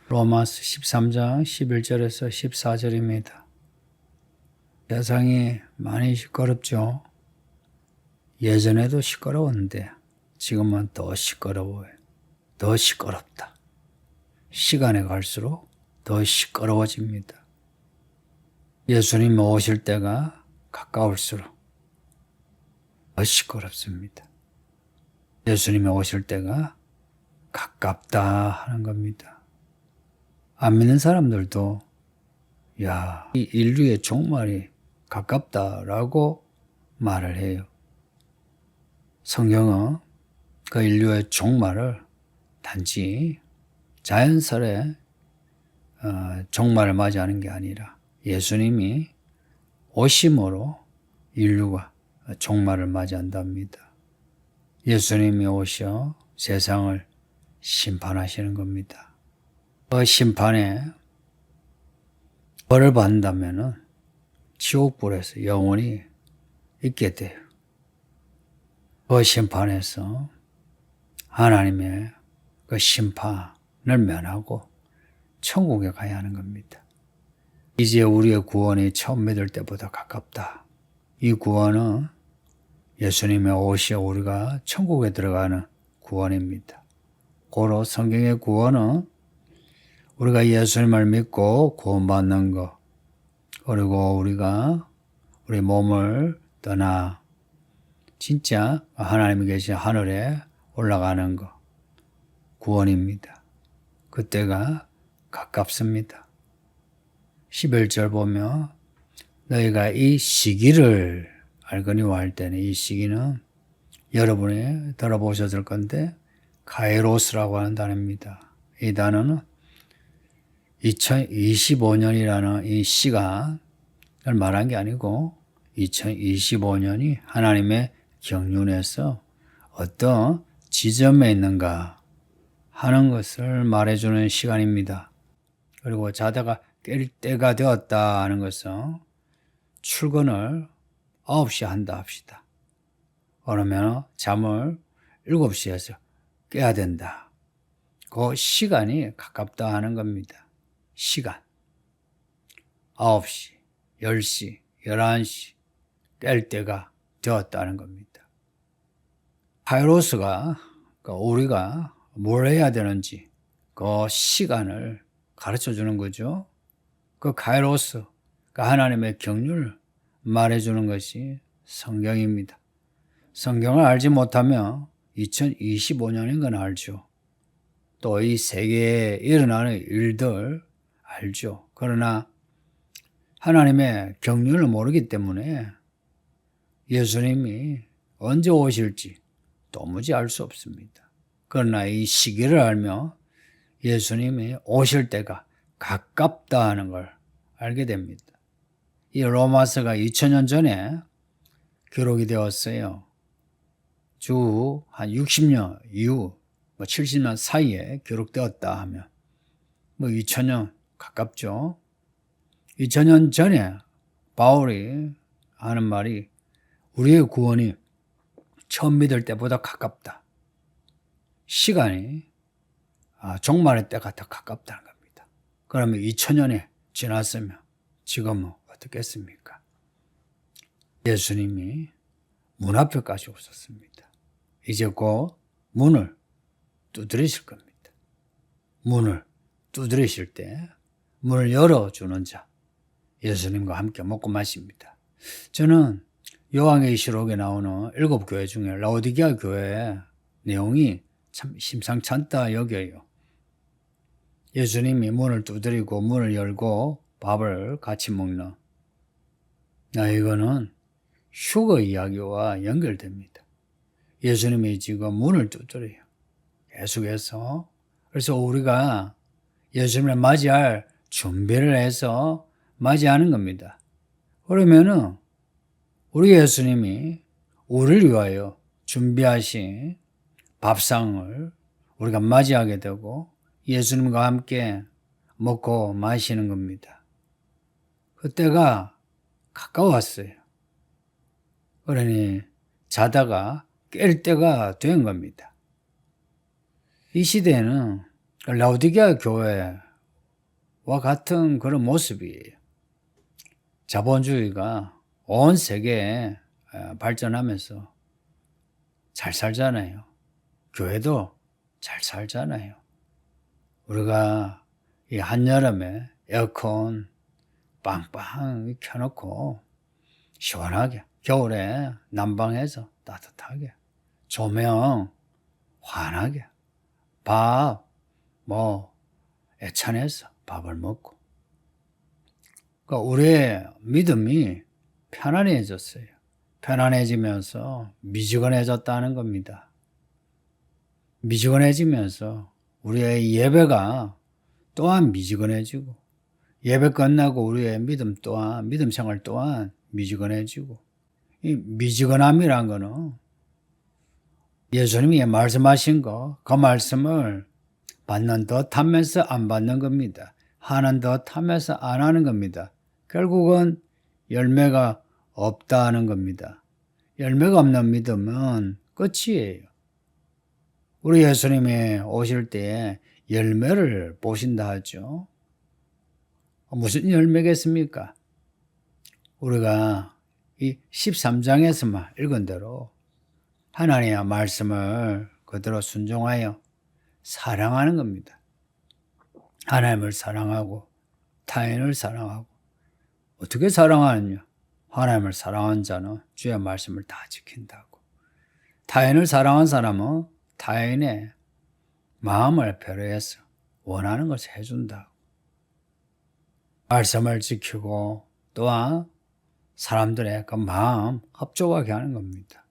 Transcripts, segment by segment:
로마서 13장 11절에서 14절입니다. 세상이 많이 시끄럽죠. 예전에도 시끄러웠는데 지금은 더 시끄러워요. 더 시끄럽다. 시간이 갈수록 더 시끄러워집니다. 예수님이 오실 때가 가까울수록 더 시끄럽습니다. 예수님이 오실 때가 가깝다 하는 겁니다. 안 믿는 사람들도 야, 이 인류의 종말이 가깝다라고 말을 해요. 성경은 그 인류의 종말을 단지 자연스레 종말을 맞이하는 게 아니라 예수님이 오심으로 인류가 종말을 맞이한답니다. 예수님이 오셔 세상을 심판하시는 겁니다. 그 심판에 벌을 받는다면 지옥불에서 영원히 있게 돼요. 그 심판에서 하나님의 그 심판을 면하고 천국에 가야 하는 겁니다. 이제 우리의 구원이 처음 믿을 때보다 가깝다. 이 구원은 예수님의 오시어 우리가 천국에 들어가는 구원입니다. 고로 성경의 구원은 우리가 예수님을 믿고 구원받는 것, 그리고 우리가 우리 몸을 떠나 진짜 하나님이 계신 하늘에 올라가는 것, 구원입니다. 그때가 가깝습니다. 11절 보면 너희가 이 시기를 알거니와 할 때는 이 시기는 여러분이 들어보셨을 건데 카이로스라고 하는 단어입니다. 이 단어는 2025년이라는 이 시간을 말한 게 아니고 2025년이 하나님의 경륜에서 어떤 지점에 있는가 하는 것을 말해주는 시간입니다. 그리고 자다가 깰 때가 되었다 하는 것은 출근을 9시에 한다 합시다. 그러면 잠을 7시에서 깨야 된다. 그 시간이 가깝다 하는 겁니다. 시간. 9시, 10시, 11시 깰 때가 되었다는 겁니다. 카이로스가 우리가 뭘 해야 되는지 그 시간을 가르쳐 주는 거죠. 그 카이로스, 하나님의 경륜을 말해주는 것이 성경입니다. 성경을 알지 못하면 2025년인 건 알죠. 또 이 세계에 일어나는 일들 알죠. 그러나 하나님의 경륜을 모르기 때문에 예수님이 언제 오실지 도무지 알 수 없습니다. 그러나 이 시기를 알면 예수님이 오실 때가 가깝다 하는 걸 알게 됩니다. 이 로마서가 2000년 전에 기록이 되었어요. 주 한 60년 이후 70년 사이에 기록되었다 하면 2000년 가깝죠. 2000년 전에 바울이 하는 말이 우리의 구원이 처음 믿을 때보다 가깝다. 시간이 종말의 때가 더 가깝다는 겁니다. 그러면 2000년이 지났으면 지금은 어떻겠습니까? 예수님이 문 앞에까지 오셨습니다. 이제 곧 문을 두드리실 겁니다. 문을 두드리실 때 문을 열어주는 자, 예수님과 함께 먹고 마십니다. 저는 요한계시록에 나오는 7교회 중에 라오디게아 교회의 내용이 참 심상찮다 여겨요. 예수님이 문을 두드리고 문을 열고 밥을 같이 먹는 이거는 휴거 이야기와 연결됩니다. 예수님이 지금 문을 두드려요. 계속해서. 그래서 우리가 예수님을 맞이할 준비를 해서 맞이하는 겁니다. 그러면은 우리 예수님이 우리를 위하여 준비하신 밥상을 우리가 맞이하게 되고 예수님과 함께 먹고 마시는 겁니다. 그때가 가까웠어요. 그러니 자다가 깰 때가 된 겁니다. 이 시대에는 라오디게아 교회 같은 그런 모습이에요. 자본주의가 온 세계에 발전하면서 잘 살잖아요. 교회도 잘 살잖아요. 우리가 이 한여름에 에어컨 빵빵 켜놓고 시원하게, 겨울에 난방해서 따뜻하게, 조명 환하게, 밥 애찬해서 밥을 먹고, 그러니까 우리의 믿음이 편안해졌어요. 편안해지면서 미지근해졌다는 겁니다. 미지근해지면서 우리의 예배가 또한 미지근해지고, 예배 끝나고 우리의 믿음 생활 또한 미지근해지고, 이 미지근함이란 거는 예수님이 말씀하신 그 말씀을 받는 듯 하면서 안 받는 겁니다. 하는 듯 하면서 안 하는 겁니다. 결국은 열매가 없다는 겁니다. 열매가 없는 믿음은 끝이에요. 우리 예수님이 오실 때 열매를 보신다 하죠. 무슨 열매겠습니까? 우리가 이 13장에서만 읽은 대로 하나님의 말씀을 그대로 순종하여 사랑하는 겁니다. 하나님을 사랑하고 타인을 사랑하고. 어떻게 사랑하느냐? 하나님을 사랑한 자는 주의 말씀을 다 지킨다고. 타인을 사랑한 사람은 타인의 마음을 배려해서 원하는 것을 해준다고. 말씀을 지키고 또한 사람들의 그 마음 합족하게 하는 겁니다.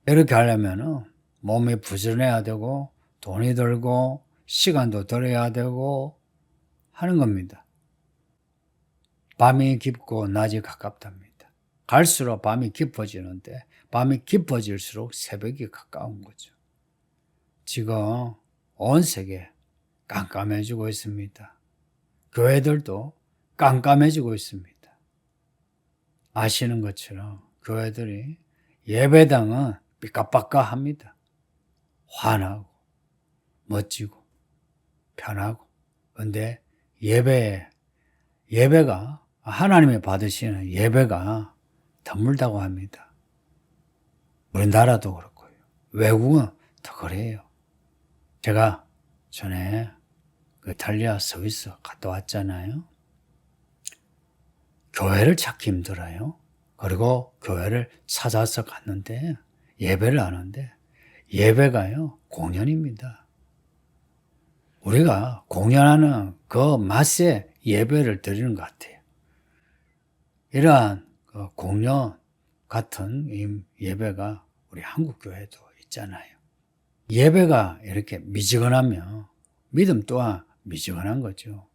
이렇게 하려면 몸이 부지런해야 되고 돈이 들고 시간도 들어야 되고 하는 겁니다. 밤이 깊고 낮이 가깝답니다. 갈수록 밤이 깊어지는데 밤이 깊어질수록 새벽이 가까운 거죠. 지금 온 세계 깜깜해지고 있습니다. 교회들도 깜깜해지고 있습니다. 아시는 것처럼 교회들이 예배당은 삐까빠까합니다. 환하고 멋지고 편하고. 그런데 예배가 하나님이 받으시는 예배가 드물다고 합니다. 우리나라도 그렇고요. 외국은 더 그래요. 제가 전에 이탈리아 스위스 갔다 왔잖아요. 교회를 찾기 힘들어요. 그리고 교회를 찾아서 갔는데 예배를 하는데 예배가요 공연입니다. 우리가 공연하는 그 맛에 예배를 드리는 것 같아요. 이러한 공연 같은 예배가 우리 한국 교회도 있잖아요. 예배가 이렇게 미지근하면 믿음 또한 미지근한 거죠.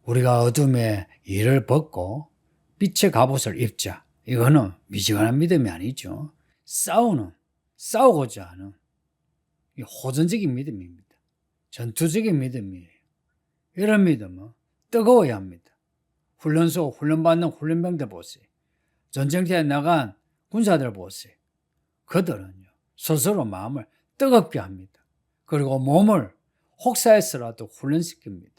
우리가 어둠의 일을 벗고 빛의 갑옷을 입자. 이거는 미지근한 믿음이 아니죠. 싸우고자 하는 호전적인 믿음입니다. 전투적인 믿음이에요. 이런 믿음은 뜨거워야 합니다. 훈련받는 훈련병들 보세요. 전쟁터에 나간 군사들 보세요. 그들은요, 스스로 마음을 뜨겁게 합니다. 그리고 몸을 혹사해서라도 훈련시킵니다.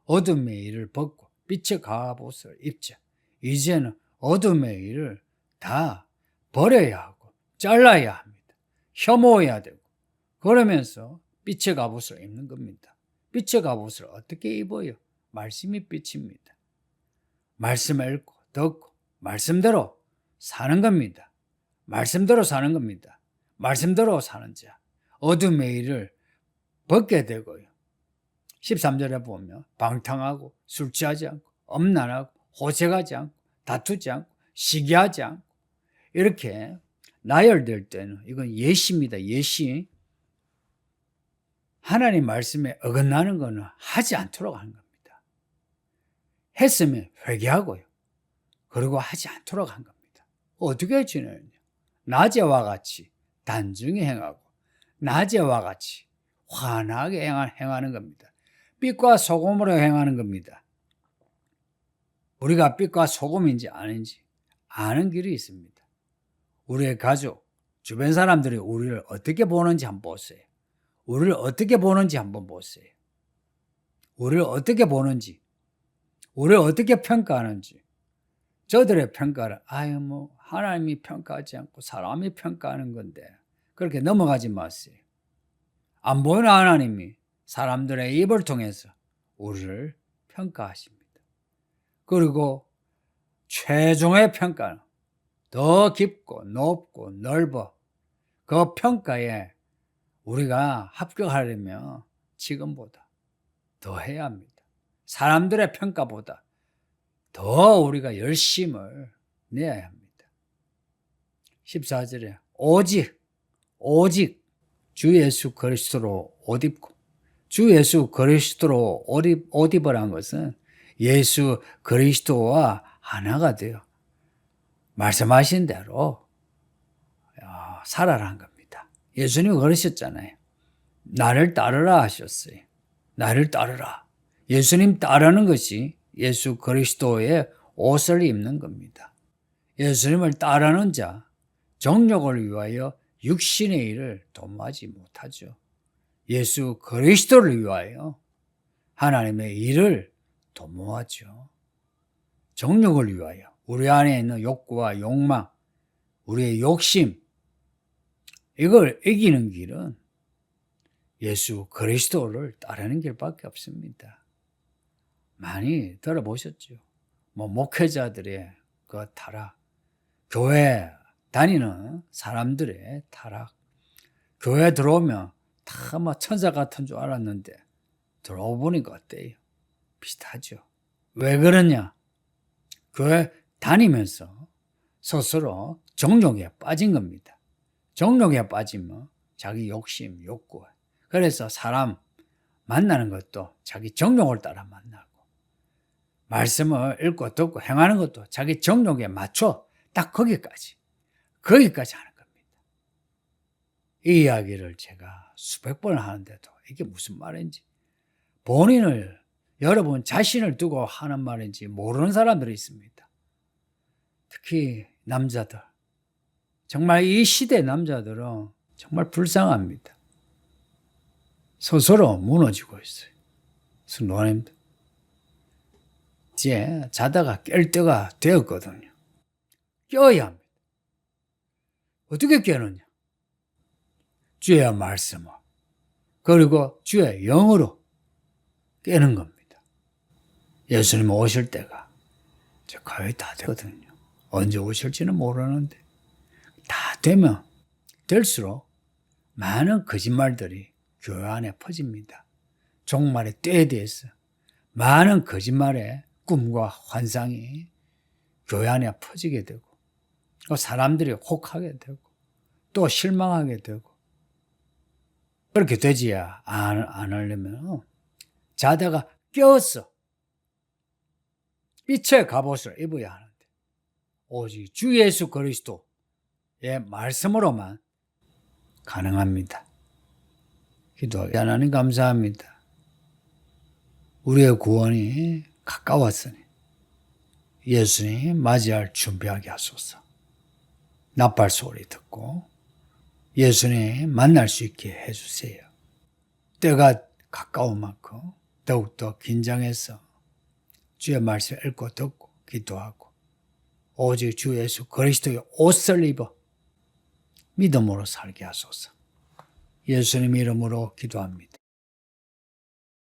어둠의 일을 벗고 빛의 갑옷을 입자. 이제는 어둠의 일을 다 버려야 하고 잘라야 합니다. 혐오해야 되고. 그러면서 빛의 갑옷을 입는 겁니다. 빛의 갑옷을 어떻게 입어요? 말씀이 빛입니다. 말씀을 읽고 듣고 말씀대로 사는 겁니다. 말씀대로 사는 겁니다. 말씀대로 사는 자. 어둠의 일을 벗게 되고요. 13절에 보면 방탕하고 술 취하지 않고 엄란하고 호색하지 않고 다투지 않고 시기하지 않고 이렇게 나열될 때는 이건 예시입니다. 예시. 하나님 말씀에 어긋나는 것은 하지 않도록 하는 겁니다. 했으면 회개하고요. 그리고 하지 않도록 한 겁니다. 어떻게 지내느냐? 낮에와 같이 단중히 행하고 낮에와 같이 환하게 행하는 겁니다. 빛과 소금으로 행하는 겁니다. 우리가 빛과 소금인지 아닌지 아는 길이 있습니다. 우리의 가족, 주변 사람들이 우리를 어떻게 보는지 한번 보세요. 우리를 어떻게 보는지 한번 보세요. 우리를 어떻게 보는지, 우리를 어떻게 평가하는지, 저들의 평가를 하나님이 평가하지 않고 사람이 평가하는 건데 그렇게 넘어가지 마세요. 안 보이는 하나님이 사람들의 입을 통해서 우리를 평가하십니다. 그리고 최종의 평가는 더 깊고 높고 넓어. 그 평가에 우리가 합격하려면 지금보다 더 해야 합니다. 사람들의 평가보다 더 우리가 열심을 내야 합니다. 14절에 오직 주 예수 그리스도로 옷 입고, 주 예수 그리스도로 옷 입으라는 것은 예수 그리스도와 하나가 되어 말씀하신 대로 살아라는 겁니다. 예수님이 그러셨잖아요. 나를 따르라 하셨어요. 나를 따르라. 예수님 따르는 것이 예수 그리스도의 옷을 입는 겁니다. 예수님을 따르는 자, 정욕을 위하여 육신의 일을 도모하지 못하죠. 예수 그리스도를 위하여 하나님의 일을 도모하죠. 정욕을 위하여 우리 안에 있는 욕구와 욕망, 우리의 욕심, 이걸 이기는 길은 예수 그리스도를 따르는 길밖에 없습니다. 많이 들어보셨죠? 목회자들의 그 타락, 교회 다니는 사람들의 타락, 교회 들어오면 다 천사 같은 줄 알았는데 들어보니까 어때요? 비슷하죠. 왜 그러냐? 교회 다니면서 스스로 정욕에 빠진 겁니다. 정욕에 빠지면 자기 욕심, 욕구, 그래서 사람 만나는 것도 자기 정욕을 따라 만나고, 말씀을 읽고 듣고 행하는 것도 자기 정욕에 맞춰 딱 거기까지 하는 겁니다. 이 이야기를 제가 수백 번 하는데도 이게 무슨 말인지, 여러분 자신을 두고 하는 말인지 모르는 사람들이 있습니다. 특히 남자들, 정말 이 시대 남자들은 정말 불쌍합니다. 스스로 무너지고 있어요. 성도님들, 이제 자다가 깰 때가 되었거든요. 깨어야 합니다. 어떻게 깨느냐? 주의 말씀을, 그리고 주의 영으로 깨는 겁니다. 예수님 오실 때가 이제 거의 다 되거든요. 언제 오실지는 모르는데 다 되면 될수록 많은 거짓말들이 교회 안에 퍼집니다. 종말의 때에 대해서 많은 거짓말의 꿈과 환상이 교회 안에 퍼지게 되고, 사람들이 혹하게 되고 또 실망하게 되고, 그렇게 되지야 안 하려면 자다가 깨어서 빛의 갑옷을 입어야 하는데 오직 주 예수 그리스도의 말씀으로만 가능합니다. 기도하기 하나님 감사합니다. 우리의 구원이 가까웠으니 예수님 맞이할 준비하게 하소서. 나팔 소리 듣고 예수님 만날 수 있게 해주세요. 때가 가까운 만큼 더욱더 긴장해서 주의 말씀 읽고 듣고 기도하고 오직 주 예수 그리스도의 옷을 입어 믿음으로 살게 하소서. 예수님 이름으로 기도합니다.